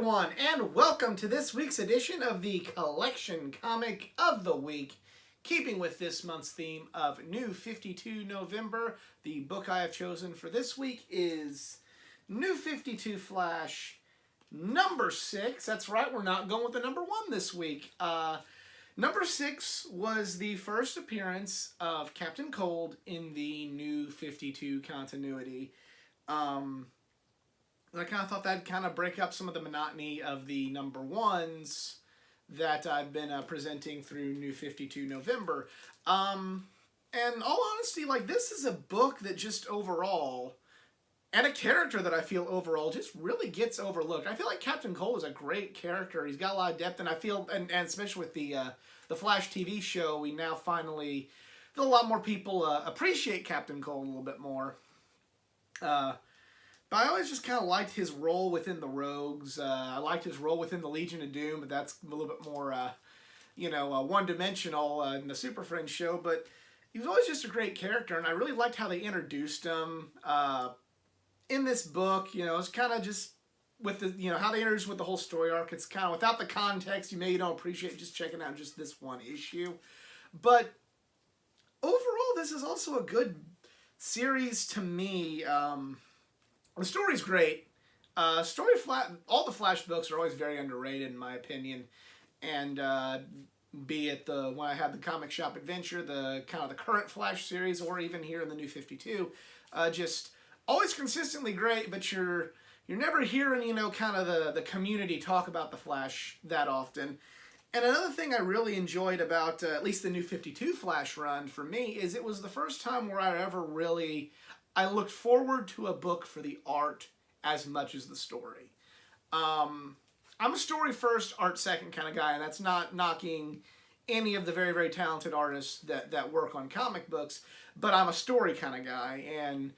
everyone, and welcome to this week's edition of the Collection Comic of the Week. Keeping with this month's theme of New 52 November, the book I have chosen for this week is New 52 Flash number 6. That's right, we're not going with the number 1 this week. Number 6 was the first appearance of Captain Cold in the New 52 continuity. I kind of thought that'd kind of break up some of the monotony of the number 1s that I've been presenting through New 52 November. And all honesty, this is a book that just overall, and a character that I feel overall just really gets overlooked. I feel like Captain Cold is a great character. He's got a lot of depth, and I feel, and especially with the Flash TV show, we now finally feel a lot more people appreciate Captain Cold a little bit more. But I always just kind of liked his role within the Rogues. I liked his role within the Legion of Doom, but that's a little bit more, one-dimensional in the Super Friends show. But he was always just a great character, and I really liked how they introduced him in this book. It's kind of just with the, how they introduced with the whole story arc. It's kind of without the context, you don't appreciate just checking out just this one issue. But overall, this is also a good series to me. The story's great. All the Flash books are always very underrated in my opinion. And be it when I had the Comic Shop Adventure, the kind of the current Flash series, or even here in the New 52, just always consistently great. But you're never hearing kind of the community talk about the Flash that often. And another thing I really enjoyed about at least the New 52 Flash run for me is it was the first time where I looked forward to a book for the art as much as the story. I'm a story first, art second kind of guy, and that's not knocking any of the very, very talented artists that work on comic books, but I'm a story kind of guy, and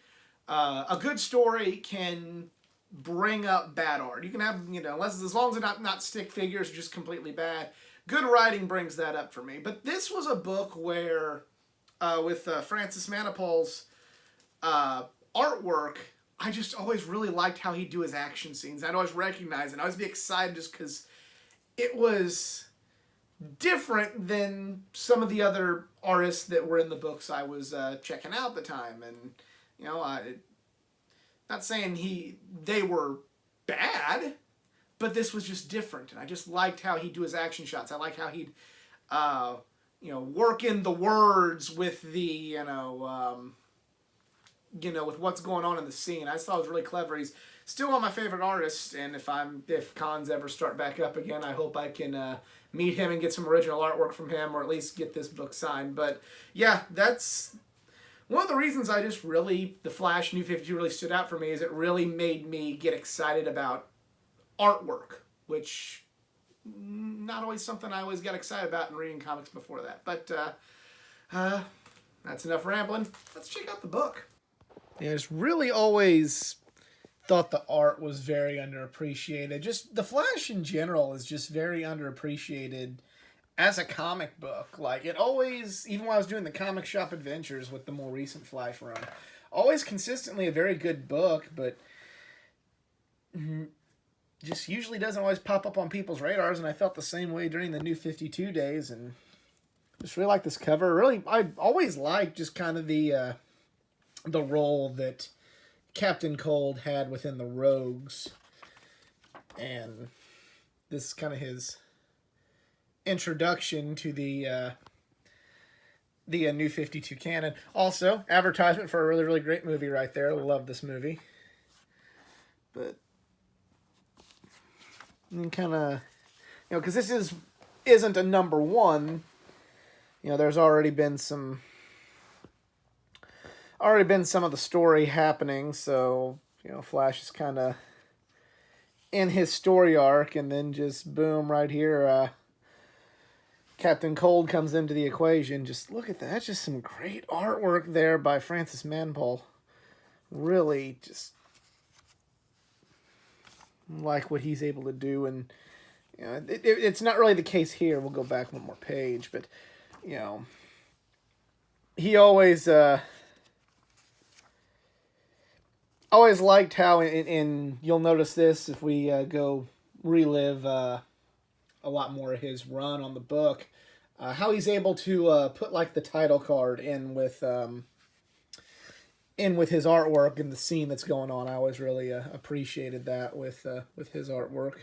a good story can bring up bad art. You can have, as long as it's not stick figures, just completely bad. Good writing brings that up for me. But this was a book where, with Francis Manapul's artwork, I just always really liked how he'd do his action scenes. I'd always recognize it. I'd always be excited just because it was different than some of the other artists that were in the books I was checking out at the time. And, not saying they were bad, but this was just different. And I just liked how he'd do his action shots. I liked how he'd, work in the words with the, with what's going on in the scene. I just thought it was really clever. He's still one of my favorite artists, and if cons ever start back up again, I hope I can meet him and get some original artwork from him, or at least get this book signed. But yeah, that's one of the reasons the Flash New 52 really stood out for me, is it really made me get excited about artwork, which not always something I always got excited about in reading comics before that. But that's enough rambling. Let's check out the book. Yeah, I just really always thought the art was very underappreciated. Just the Flash in general is just very underappreciated as a comic book. It always, even when I was doing the Comic Shop Adventures with the more recent Flash run, always consistently a very good book, but just usually doesn't always pop up on people's radars, and I felt the same way during the New 52 days, and just really like this cover. Really, I always liked just kind of the role that Captain Cold had within the Rogues, and this is kind of his introduction to the New 52 canon. Also, advertisement for a really, really great movie right there. I love this movie. But kind of, because this isn't a number 1, there's already been some of the story happening, so Flash is kind of in his story arc, and then just boom, right here, Captain Cold comes into the equation. Just look at that. That's just some great artwork there by Francis Manapul. Really just like what he's able to do, and it's not really the case here. We'll go back one more page, but he always liked how in you'll notice this if we go relive a lot more of his run on the book. How he's able to put like the title card in with his artwork and the scene that's going on. I always really appreciated that with his artwork.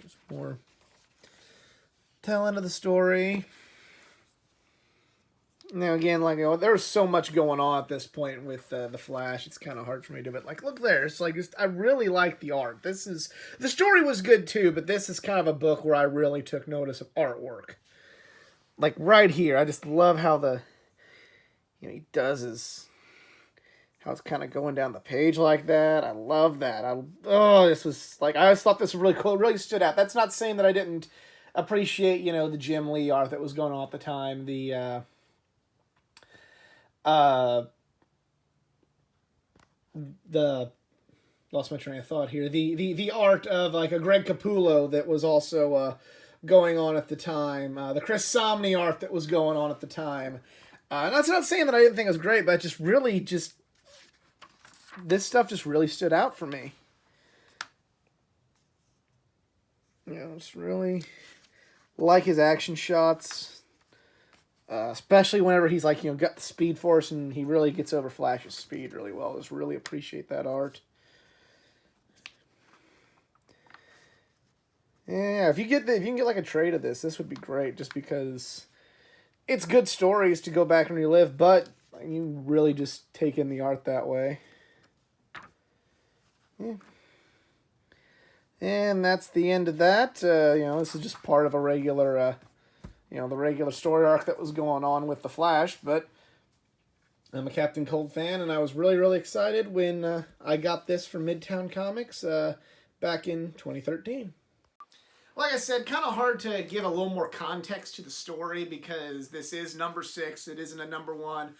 There's more telling of the story. Now again, like there's so much going on at this point with the Flash. It's kind of hard for me to, but like look there. It's like I really like the art. The story was good too, but this is kind of a book where I really took notice of artwork. Like right here, I just love how he does his how it's kind of going down the page like that. I love that. This was like I always thought this was really cool. It really stood out. That's not saying that I didn't appreciate the Jim Lee art that was going on at the time. The lost my train of thought here. The art of like a Greg Capullo that was also going on at the time. The Chris Samnee art that was going on at the time. And that's not saying that I didn't think it was great, but just this stuff just really stood out for me. Just really like his action shots. Especially whenever he's like, got the Speed Force and he really gets over Flash's speed really well. I just really appreciate that art. Yeah, if you can get like a trade of this would be great. Just because it's good stories to go back and relive, but you really just take in the art that way. Yeah. And that's the end of that. This is just part of a regular. The regular story arc that was going on with The Flash, but I'm a Captain Cold fan, and I was really, really excited when I got this from Midtown Comics back in 2013. Like I said, kind of hard to give a little more context to the story because this is number 6. It isn't a number 1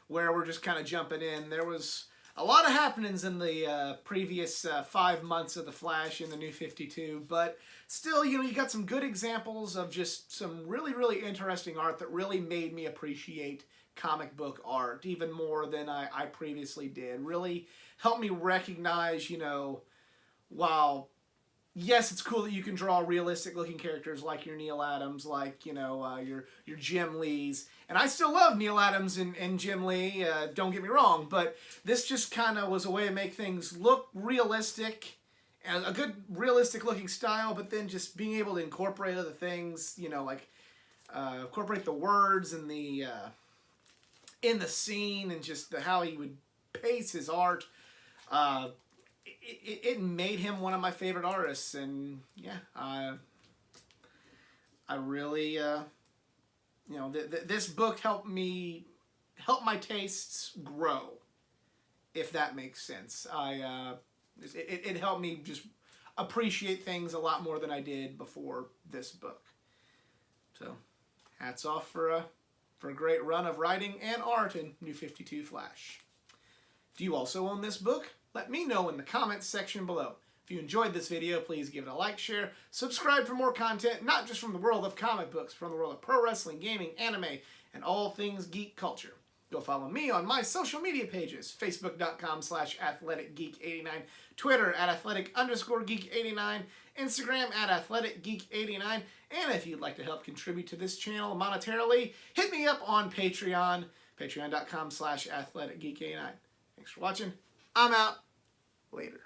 where we're just kind of jumping in. There was a lot of happenings in the previous 5 months of The Flash in the New 52, but still, you got some good examples of just some really, really interesting art that really made me appreciate comic book art even more than I previously did. Really helped me recognize, while yes, it's cool that you can draw realistic looking characters like your Neal Adams, like, your Jim Lees. And I still love Neal Adams and Jim Lee, don't get me wrong, but this just kind of was a way to make things look realistic, and a good realistic looking style, but then just being able to incorporate other things, incorporate the words and in the scene and just how he would pace his art. It made him one of my favorite artists, and yeah, I really, this book helped my tastes grow, if that makes sense. It helped me just appreciate things a lot more than I did before this book. So, hats off for a great run of writing and art in New 52 Flash. Do you also own this book? Let me know in the comments section below. If you enjoyed this video, please give it a like, share, subscribe for more content, not just from the world of comic books, from the world of pro wrestling, gaming, anime, and all things geek culture. Go follow me on my social media pages, facebook.com/athleticgeek89, Twitter @athletic_geek89, Instagram @athleticgeek89, and if you'd like to help contribute to this channel monetarily, hit me up on Patreon, patreon.com/athleticgeek89. Thanks for watching. I'm out. Later.